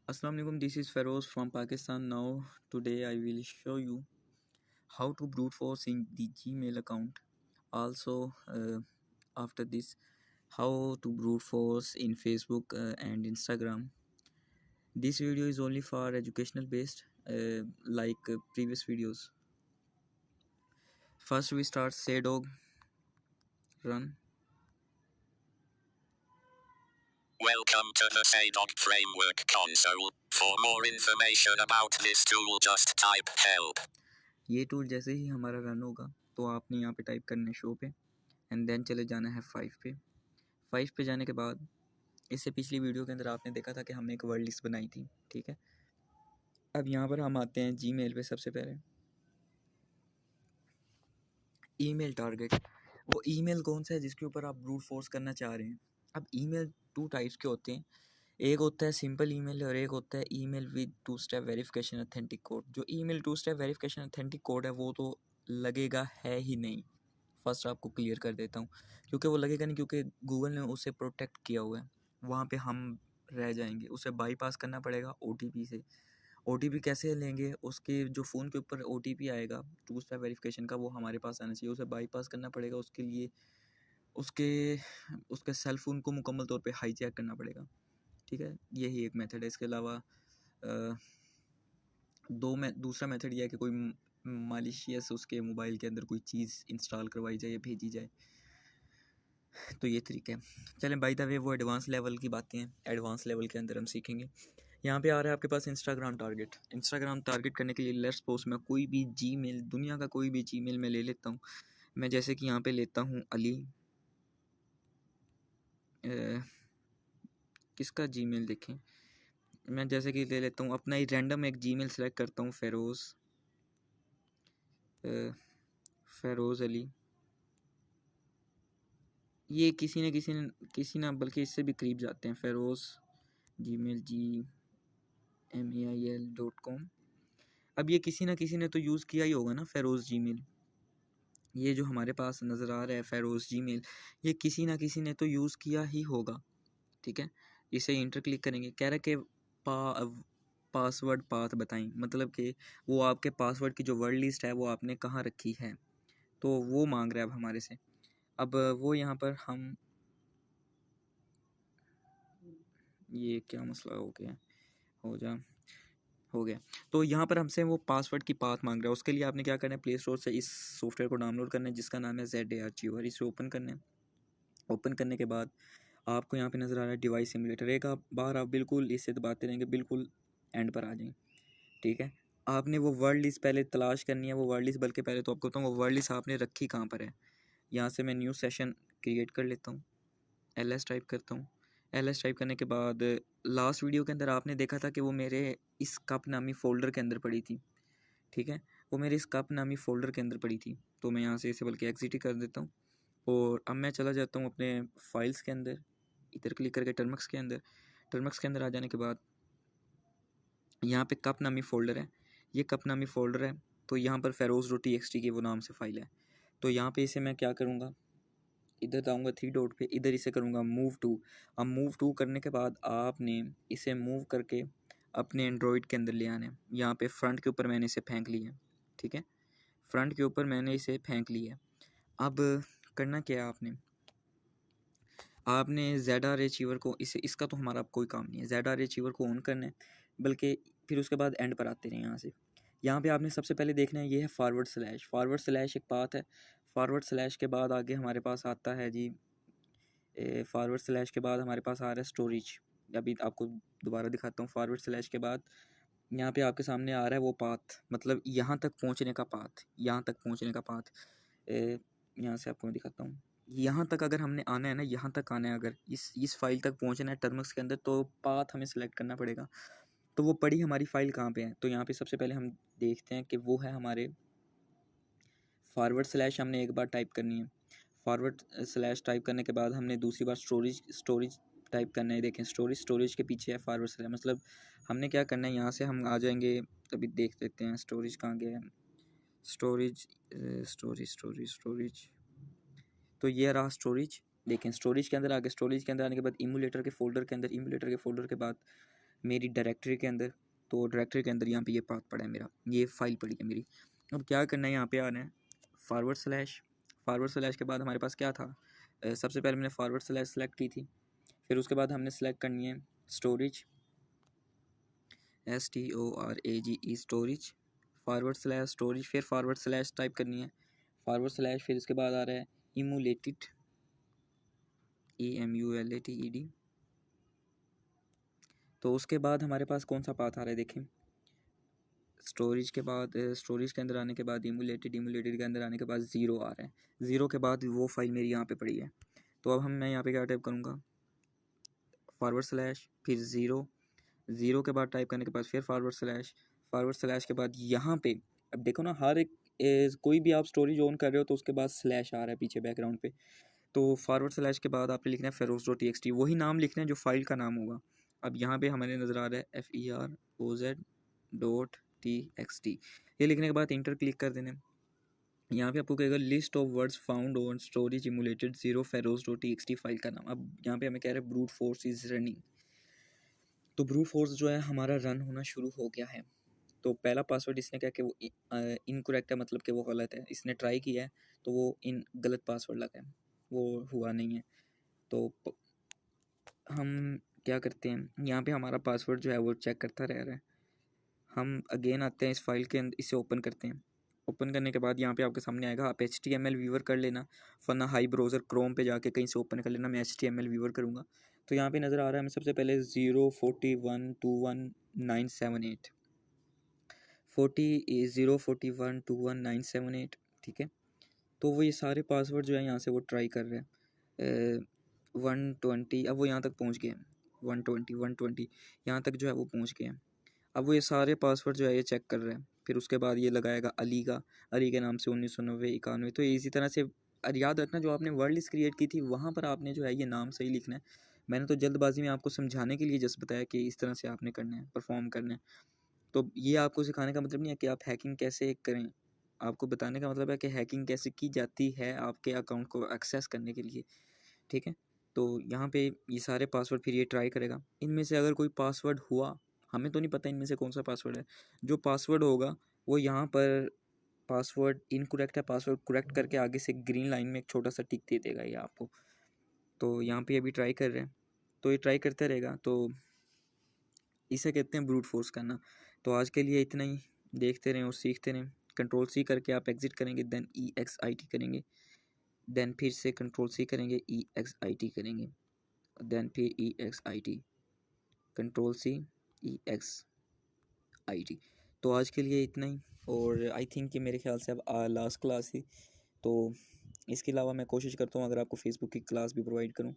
Assalamu alaikum, this is Feroz from Pakistan. Now, today I will show you how to brute force in the Gmail account. Also, after this, how to brute force in Facebook and Instagram. This video is only for educational based, like previous videos. First, we start say dog run. Welcome to the Saydog Framework console. For more information about this tool, just type help. ये tool जैसे ही हमारा run होगा तो आपने यहाँ पे type करना है शो पे एंड देन चले जाना है 5 पे। 5 पे जाने के बाद इससे पिछली वीडियो के अंदर आपने देखा था कि हमने एक वर्ड लिस्ट बनाई थी, ठीक है। अब यहाँ पर हम आते हैं जीमेल पे। सबसे पहले ईमेल टारगेट, वो ईमेल कौन सा है जिसके ऊपर आप ब्रूट फोर्स करना चाह रहे हैं। अब ईमेल टू टाइप्स के होते हैं, एक होता है सिंपल ईमेल और एक होता है email with 2 step verification authentic code. जो email 2 step verification authentic code है वो तो लगेगा है ही नहीं। फर्स्ट आपको क्लियर कर देता हूँ, क्योंकि वो लगेगा नहीं, क्योंकि गूगल ने उसे प्रोटेक्ट किया हुआ है। वहाँ पे हम रह जाएंगे, उसे बाईपास करना पड़ेगा ओटीपी से। ओटीपी कैसे लेंगे, उसके जो फ़ोन के ऊपर ओटीपी आएगा 2 स्टेप वेरिफिकेशन का, वो हमारे पास आना चाहिए। उसे बाईपास करना पड़ेगा, उसके लिए उसके उसके सेल फ़ोन को मुकम्मल तौर पे हाईजैक करना पड़ेगा, ठीक है। यही एक मेथड है। इसके अलावा दूसरा मेथड यह है कि कोई मालिशियस उसके मोबाइल के अंदर कोई चीज़ इंस्टॉल करवाई जाए या भेजी जाए, तो ये तरीका है। चलें, बाय द वे वो एडवांस लेवल की बातें हैं, एडवांस लेवल के अंदर हम सीखेंगे। यहाँ पे आ रहा है आपके पास इंस्टाग्राम टारगेट। इंस्टाग्राम टारगेट करने के लिए लेट्स सपोज मैं कोई भी जीमेल, दुनिया का कोई भी जीमेल मैं ले लेता हूँ। मैं जैसे कि यहाँ पे लेता हूँ अली, किसका जीमेल देखें, मैं जैसे कि ले लेता हूँ अपना ही रैंडम एक जीमेल सेलेक्ट करता हूँ, फ़ेरोज़ अली। ये किसी ना बल्कि इससे भी करीब जाते हैं, फ़ेरोज़ जीमेल gmail.com। अब ये किसी ने तो यूज़ किया ही होगा ना फ़ेरोज़ जीमेल। ये जो हमारे पास नज़र आ रहा है फ़ेरोज़ जीमेल, ये किसी ने तो यूज़ किया ही होगा, ठीक है। इसे इंटर क्लिक करेंगे, कह रहा है कि पासवर्ड पाथ बताएं, मतलब कि वो आपके पासवर्ड की जो वर्ड लिस्ट है वो आपने कहाँ रखी है, तो वो मांग रहा है अब हमारे से। अब वो यहाँ पर हम, ये क्या मसला हो गया। तो यहाँ पर हमसे वो पासवर्ड की पाथ मांग रहा है। उसके लिए आपने क्या करना है, प्ले स्टोर से इस सॉफ्टवेयर को डाउनलोड करना है जिसका नाम है ZARChiver। इसे ओपन करना है। ओपन करने के बाद आपको यहाँ पे नज़र आ रहा है डिवाइस सिमुलेटर। एक आप बार आप बिल्कुल इसे दबाते रहेंगे, बिल्कुल एंड पर आ जाएं, ठीक है। आपने वो वर्ड लिस्ट पहले तलाश करनी है। वो वर्ड लिस्ट, बल्कि पहले तो आपको बताऊँ वो वर्ड लिस्ट आपने रखी कहाँ पर है। यहाँ से मैं न्यू सेशन क्रिएट कर लेता हूँ, LS टाइप करता हूँ। LS टाइप करने के बाद लास्ट वीडियो के अंदर आपने देखा था कि वो मेरे इस कप नामी फ़ोल्डर के अंदर पड़ी थी, ठीक है। वो मेरे इस कप नामी फ़ोल्डर के अंदर पड़ी थी, तो मैं यहाँ से इसे बल्कि एग्जिट ही कर देता हूँ। और अब मैं चला जाता हूँ अपने फाइल्स के अंदर, इधर क्लिक करके टर्मक्स के अंदर। टर्मक्स के अंदर आ जाने के बाद यहाँ पे कप नामी फ़ोल्डर है, ये कप नामी फ़ोल्डर है। तो यहाँ पर feroz.txt की वो नाम से फ़ाइल है। तो यहाँ पे इसे मैं क्या करूँगा, इधर जाऊँगा 3 डॉट पे, इधर इसे करूँगा मूव टू। अब मूव टू करने के बाद आपने इसे मूव करके अपने एंड्रॉयड के अंदर ले आना है। यहाँ पे फ्रंट के ऊपर मैंने इसे फेंक लिया है, ठीक है। फ्रंट के ऊपर मैंने इसे फेंक लिया है। अब करना क्या है, आपने ZARChiver को, इसे इसका तो हमारा अब कोई काम नहीं है। ZARChiver को ऑन करना है, बल्कि फिर उसके बाद एंड पर आते रहे यहाँ से। यहाँ पे आपने सबसे पहले देखना है, ये है फॉरवर्ड स्लैश एक पाथ है। फॉरवर्ड स्लैश के बाद आगे हमारे पास आता है जी, फॉरवर्ड स्लैश के बाद हमारे पास आ रहा है स्टोरेज। अभी आपको दोबारा दिखाता हूँ। फॉरवर्ड स्लैश के बाद यहाँ पे आपके सामने आ रहा है वो पाथ, मतलब यहाँ तक पहुँचने का पाथ, यहाँ तक पहुँचने का पाथ। यहाँ से आपको मैं दिखाता हूँ। यहाँ तक अगर हमने आना है ना, यहाँ तक आना है, अगर इस फाइल तक पहुँचना है टर्मक्स के अंदर, तो पाथ हमें सेलेक्ट करना पड़ेगा। तो वो पड़ी हमारी फ़ाइल कहाँ पे है, तो यहाँ पे सबसे पहले हम देखते हैं कि वो है हमारे फॉरवर्ड स्लैश। हमने एक बार टाइप करनी है, फॉरवर्ड स्लैश टाइप करने के बाद हमने दूसरी बार स्टोरेज टाइप करना है। देखें स्टोरेज के पीछे है फॉरवर्ड स्लैश, मतलब हमने क्या करना है, यहाँ से हम आ जाएंगे। अभी देख लेते हैं स्टोरेज कहाँ गया है। स्टोरेज, तो ये रहा स्टोरेज। देखें स्टोरेज के अंदर आगे, स्टोरेज के अंदर आने के बाद इमूलेटर के फ़ोल्डर के अंदर, इमूलेटर के फ़ोल्डर के बाद मेरी डायरेक्टरी के अंदर, तो डायरेक्टरी के अंदर यहाँ पे ये पाथ पड़ा है मेरा, ये फाइल पड़ी है मेरी। अब क्या करना है, यहाँ पे आना है फॉरवर्ड स्लैश के बाद हमारे पास क्या था, सबसे पहले मैंने फॉरवर्ड स्लैश सेलेक्ट की थी, फिर उसके बाद हमने सेलेक्ट करनी है storage, STORAGE storage, forward slash storage, फिर फॉरवर्ड स्लैश टाइप करनी है, फॉरवर्ड स्लैश, फिर उसके बाद आ रहा है इमूलेटेड, EMULATED। तो उसके बाद हमारे पास कौन सा पाथ आ रहा है देखें, स्टोरेज के बाद, स्टोरेज के अंदर आने के बाद इमूलेटेड के अंदर आने के बाद ज़ीरो आ रहा है, ज़ीरो के बाद वो फाइल मेरी यहाँ पे पड़ी है। तो अब मैं यहाँ पे क्या टाइप करूँगा, फॉरवर्ड स्लैश, फिर ज़ीरो के बाद टाइप करने के बाद फिर फॉरवर्ड स्लैश के बाद यहाँ पे, अब देखो ना हर एक कोई भी आप स्टोरेज ऑन कर रहे हो तो उसके बाद स्लैश आ रहा है पीछे बैकग्राउंड पे। तो फॉरवर्ड स्लैश के बाद आपने लिखना है feroz.txt, वही नाम लिखना है जो फाइल का नाम होगा। अब यहाँ पे हमारे नज़र आ रहा है feroz.txt, ये लिखने के बाद इंटर क्लिक कर देना। यहाँ पे आपको कहेगा list of words found on storage emulated zero feroz.txt file का नाम। अब यहाँ पे हमें कह रहे हैं ब्रूट फोर्स इज़ रनिंग, तो ब्रूट फोर्स जो है हमारा रन होना शुरू हो गया है। तो पहला पासवर्ड इसने क्या कि वो इनकरेक्ट है, मतलब कि वो गलत है, इसने ट्राई किया है तो वो गलत पासवर्ड लगा है, वो हुआ नहीं है। तो हम क्या करते हैं, यहाँ पे हमारा पासवर्ड जो है वो चेक करता रह रहा है। हम अगेन आते हैं इस फाइल के अंदर, इसे ओपन करते हैं। ओपन करने के बाद यहाँ पे आपके सामने आएगा, आप HTML व्यूवर कर लेना, वरना हाई ब्राउज़र क्रोम पे जाके कहीं से ओपन कर लेना। मैं HTML व्यूवर करूँगा। तो यहाँ पे नज़र आ रहा है हमें सबसे पहले 041219178 041219178, ठीक है। तो वो ये सारे पासवर्ड जो है यहाँ से वो ट्राई कर रहे हैं। 120, अब वो यहाँ तक पहुँच गए हैं, 120 यहाँ तक जो है वो पहुँच गए हैं। अब वो ये सारे पासवर्ड जो है ये चेक कर रहे हैं। फिर उसके बाद ये लगाएगा अली के नाम से 1990 91। तो इसी तरह से याद रखना, जो आपने वर्ड लिस्ट क्रिएट की थी वहाँ पर आपने जो है ये नाम सही लिखना है। मैंने तो जल्दबाजी में आपको समझाने के लिए जस्ट बताया कि इस तरह से आपने करना है, परफॉर्म करना है। तो ये आपको सिखाने का मतलब नहीं है कि आप हैकिंग कैसे करें, आपको बताने का मतलब है कि हैकिंग कैसे की जाती है आपके अकाउंट को एक्सेस करने के लिए, ठीक है। तो यहाँ पे ये सारे पासवर्ड फिर ये ट्राई करेगा। इनमें से अगर कोई पासवर्ड हुआ, हमें तो नहीं पता इनमें से कौन सा पासवर्ड है, जो पासवर्ड होगा वो यहाँ पर पासवर्ड इनकरेक्ट है, पासवर्ड करेक्ट करके आगे से ग्रीन लाइन में एक छोटा सा टिक दे देगा ये आपको। तो यहाँ पे अभी ट्राई कर रहे हैं, तो ये ट्राई करता रहेगा। तो इसे कहते हैं ब्रूट फोर्स करना। तो आज के लिए इतना ही, देखते रहें और सीखते रहें। कंट्रोल C करके आप एग्जिट करेंगे, देन EXIT करेंगे, देन फिर से कंट्रोल C करेंगे, EXIT करेंगे, देन फिर EXIT, कंट्रोल C, EXIT। तो आज के लिए इतना ही। और आई थिंक कि मेरे ख्याल से अब लास्ट क्लास थी, तो इसके अलावा मैं कोशिश करता हूँ अगर आपको फेसबुक की क्लास भी प्रोवाइड करूँ।